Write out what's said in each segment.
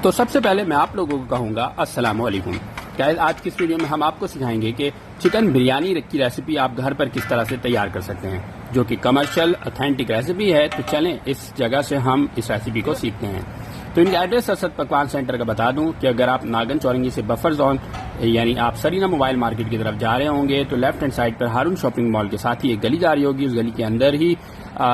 तो सबसे पहले मैं आप लोगों को कहूँगा अस्सलाम वालेकुम। गाइस, आज की इस वीडियो में हम आपको सिखाएंगे कि चिकन बिरयानी की रेसिपी आप घर पर किस तरह से तैयार कर सकते हैं, जो कि कमर्शियल ऑथेंटिक रेसिपी है। तो चलें इस जगह से हम इस रेसिपी को सीखते हैं। तो इनका एड्रेस असद पकवान सेंटर का बता दूं कि अगर आप नागन चौरंगी से बफर जोन यानी आप सरीना मोबाइल मार्केट की तरफ जा रहे होंगे तो लेफ्ट हैंड साइड पर हारून शॉपिंग मॉल के साथ ही एक गली जा रही होगी। उस गली के अंदर ही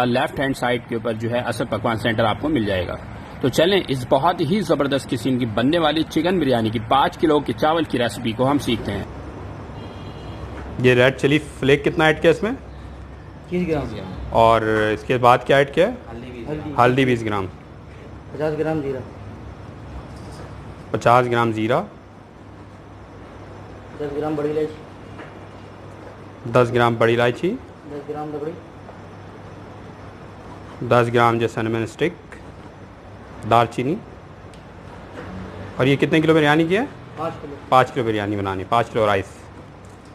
लेफ्ट हैंड साइड के ऊपर जो है असद पकवान सेंटर आपको मिल जाएगा। तो चलें इस बहुत ही जबरदस्त किस्म की बनने वाली चिकन बिरयानी की 5 किलो के चावल की रेसिपी को हम सीखते हैं। ये रेड चिली फ्लेक कितना ऐड किया इसमें? 30 ग्राम। और इसके बाद क्या ऐड किया है? हल्दी 20 ग्राम, 50 ग्राम जीरा, 50 ग्राम जीरा, 10 ग्राम बड़ी इलायची, 10 ग्राम बड़ी इलायची, 10 ग्राम लकड़ी, 10 ग्राम जो सिनेमन स्टिक, दालचीनी। और ये कितने किलो बिरयानी की है? 5 किलो। 5 किलो बिरयानी बनानी, 5 किलो राइस।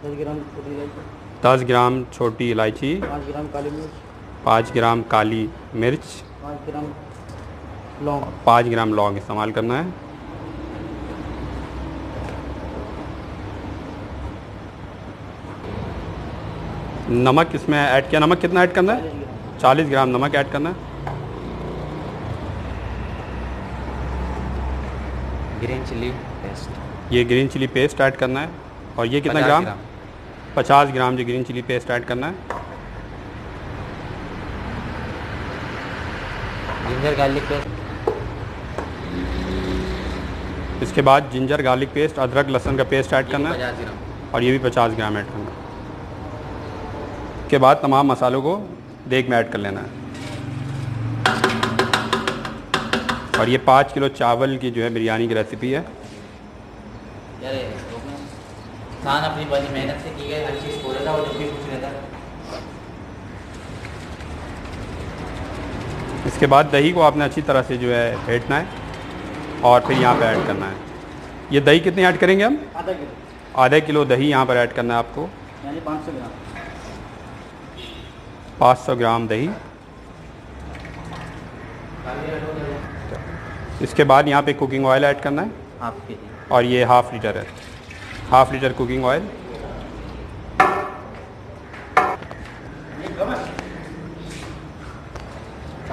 10 ग्राम छोटी इलायची, 10 ग्राम छोटी इलायची, 5 ग्राम काली मिर्च, 5 ग्राम काली मिर्च, 5 ग्राम लौंग, 5 ग्राम लौंग इस्तेमाल करना है। नमक इसमें ऐड किया, नमक कितना ऐड करना है? 40 ग्राम नमक ऐड करना है। ग्रीन चिली पेस्ट, ये ग्रीन चिली पेस्ट ऐड करना है। और ये कितना ग्राम? 50 ग्राम जो ग्रीन चिली पेस्ट ऐड करना है। जिंजर गार्लिक पेस्ट, इसके बाद जिंजर गार्लिक पेस्ट, अदरक लहसुन का पेस्ट ऐड करना है। 50 ग्राम। और ये भी 50 ग्राम ऐड करना है। इसके बाद तमाम मसालों को देग में ऐड कर लेना है। और ये 5 किलो चावल की जो है बिरयानी की रेसिपी है। यार इंसान अपनी बड़ी मेहनत से की गई हर चीज़ खो देता है और जब भी कुछ रहता है। इसके बाद दही को आपने अच्छी तरह से जो है फेंटना है और फिर यहाँ पे ऐड करना है। ये दही कितनी ऐड करेंगे हम? आधा किलो, आधा किलो दही यहाँ पर ऐड करना है आपको। यानी 500 ग्राम। 500 ग्राम दही। इसके बाद यहाँ पे कुकिंग ऑयल ऐड करना है। हाफ के जी। और ये हाफ़ लीटर है, हाफ़ लीटर कुकिंग ऑयल।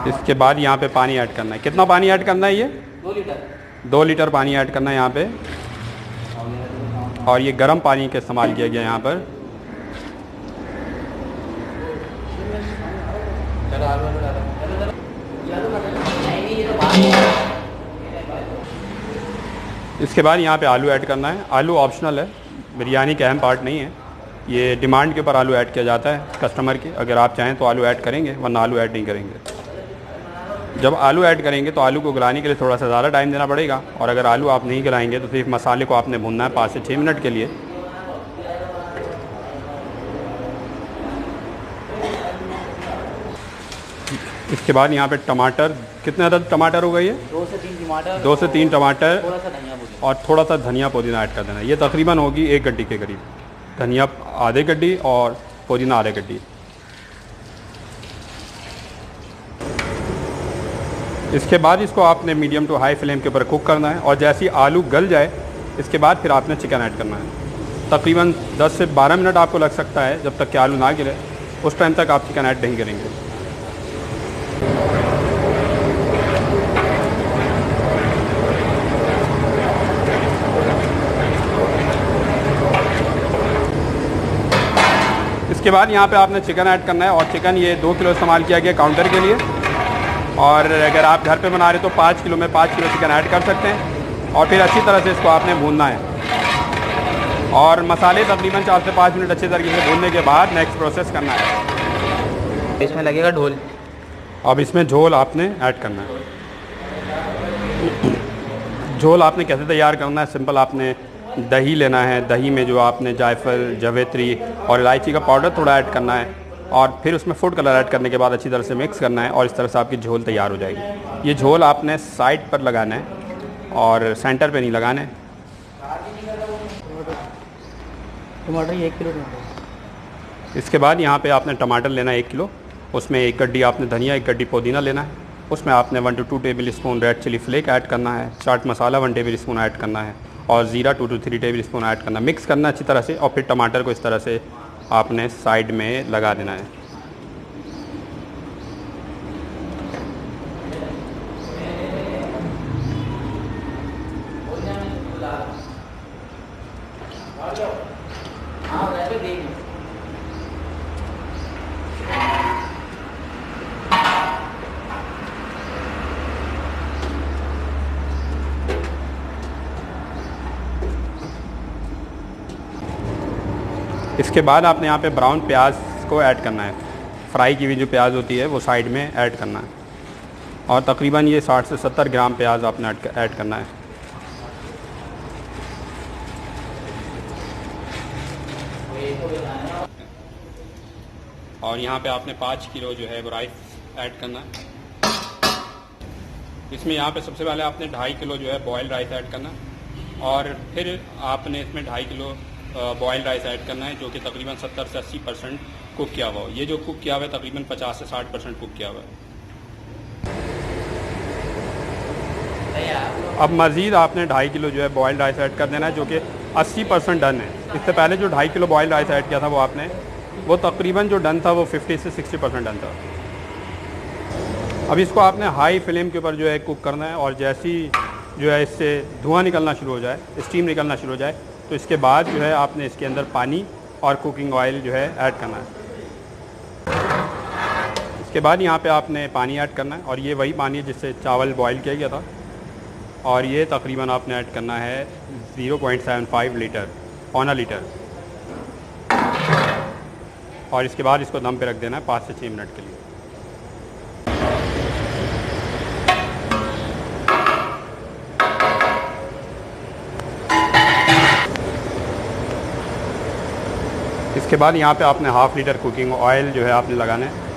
इसके बाद यहाँ पे पानी ऐड करना है। कितना पानी ऐड करना है? ये 2 लीटर। 2 लीटर पानी ऐड करना है यहाँ पे। और ये गर्म पानी का इस्तेमाल किया गया यहाँ पर। चलो आलू डालो। इसके बाद यहाँ पे आलू ऐड करना है। आलू ऑप्शनल है, बिरयानी का अहम पार्ट नहीं है। ये डिमांड के ऊपर आलू ऐड किया जाता है कस्टमर के। अगर आप चाहें तो आलू ऐड करेंगे, वरना आलू ऐड नहीं करेंगे। जब आलू ऐड करेंगे तो आलू को गलाने के लिए थोड़ा सा ज़्यादा टाइम देना पड़ेगा। और अगर आलू आप नहीं गलाएंगे तो सिर्फ मसाले को आपने भूनना है 5 से 6 मिनट के लिए। इसके बाद यहाँ पे टमाटर, कितने अदद टमाटर हो गए? ये 2 से 3 टमाटर, 2 से 3 टमाटर थोड़ा सा धनिया पुदीना। और थोड़ा सा धनिया पुदीना ऐड कर देना। ये तकरीबन होगी 1 गड्डी के करीब। धनिया आधे गड्डी और पुदीना आधे गड्डी। इसके बाद इसको आपने मीडियम टू हाई फ्लेम के ऊपर कुक करना है। और जैसे ही आलू गल जाए इसके बाद फिर आपने चिकन ऐड करना है। तकरीबन 10 से 12 मिनट आपको लग सकता है जब तक कि आलू ना गिरे। उस टाइम तक आप चिकन ऐड नहीं करेंगे। इसके बाद यहाँ पे आपने चिकन ऐड करना है। और चिकन ये 2 किलो इस्तेमाल किया गया काउंटर के लिए। और अगर आप घर पे बना रहे तो 5 किलो में 5 किलो चिकन ऐड कर सकते हैं। और फिर अच्छी तरह से इसको आपने भूनना है। और मसाले तकरीबन 4 से 5 मिनट अच्छे तरीके से भूनने के बाद नेक्स्ट प्रोसेस करना है। इसमें लगेगा ढोल। अब इसमें झोल आपने ऐड करना है। झोल आपने कैसे तैयार करना है? सिंपल, आपने दही लेना है। दही में जो आपने जायफल, जावित्री और इलायची का पाउडर थोड़ा ऐड करना है। और फिर उसमें फूड कलर ऐड करने के बाद अच्छी तरह से मिक्स करना है। और इस तरह से आपकी झोल तैयार हो जाएगी। ये झोल आपने साइड पर लगाना है और सेंटर पे नहीं लगाना है। टमाटर 1 किलो टमाटर। इसके बाद यहाँ पे आपने टमाटर लेना है 1 किलो। उसमें 1 गड्डी आपने धनिया, 1 गड्डी पुदीना लेना है। उसमें आपने 1 to 2 tablespoon red chilli flake add करना है, chaat masala 1 tablespoon add करना है और ज़ीरा 2 to 3 टेबल स्पून ऐड करना है। मिक्स करना अच्छी तरह से और फिर टमाटर को इस तरह से आपने साइड में लगा देना है। हाँ वैसे देख इसके बाद आपने यहाँ पे ब्राउन प्याज को ऐड करना है। फ्राई की हुई जो प्याज होती है वो साइड में ऐड करना है और तकरीबन ये 60 से 70 ग्राम प्याज आपने ऐड करना है। और यहाँ पे आपने 5 किलो जो है वो राइस ऐड करना है। इसमें यहाँ पे सबसे पहले आपने 2.5 किलो जो है बॉयल राइस ऐड करना है और फिर आपने इसमें 2.5 किलो बॉयल राइस ऐड करना है जो कि तकरीबन 70 से 80% कुक किया हुआ हो। ये जो कुक किया हुआ है तकरीबन 50 से 60% कुक किया हुआ है। अब मज़ीद आपने 2.5 किलो जो है बॉयल राइस ऐड कर देना है जो कि 80% डन है। इससे पहले जो 2.5 किलो बॉयल राइस ऐड किया था वो तकरीबन जो डन था वो 50 से 60% डन था। अब इसको आपने हाई फ्लेम के ऊपर जो है कुक करना है और जैसी जो है इससे धुआं निकलना शुरू हो जाए, स्टीम निकलना शुरू हो जाए, तो इसके बाद जो है आपने इसके अंदर पानी और कुकिंग ऑयल जो है ऐड करना है। इसके बाद यहाँ पे आपने पानी ऐड करना है और ये वही पानी है जिससे चावल बॉयल किया गया था और ये तकरीबन आपने ऐड करना है 0.75 लीटर, पौना लीटर। और इसके बाद इसको दम पे रख देना है 5 से 6 मिनट के लिए। इसके बाद यहाँ पे आपने 1/2 लीटर कुकिंग ऑयल जो है आपने लगाना है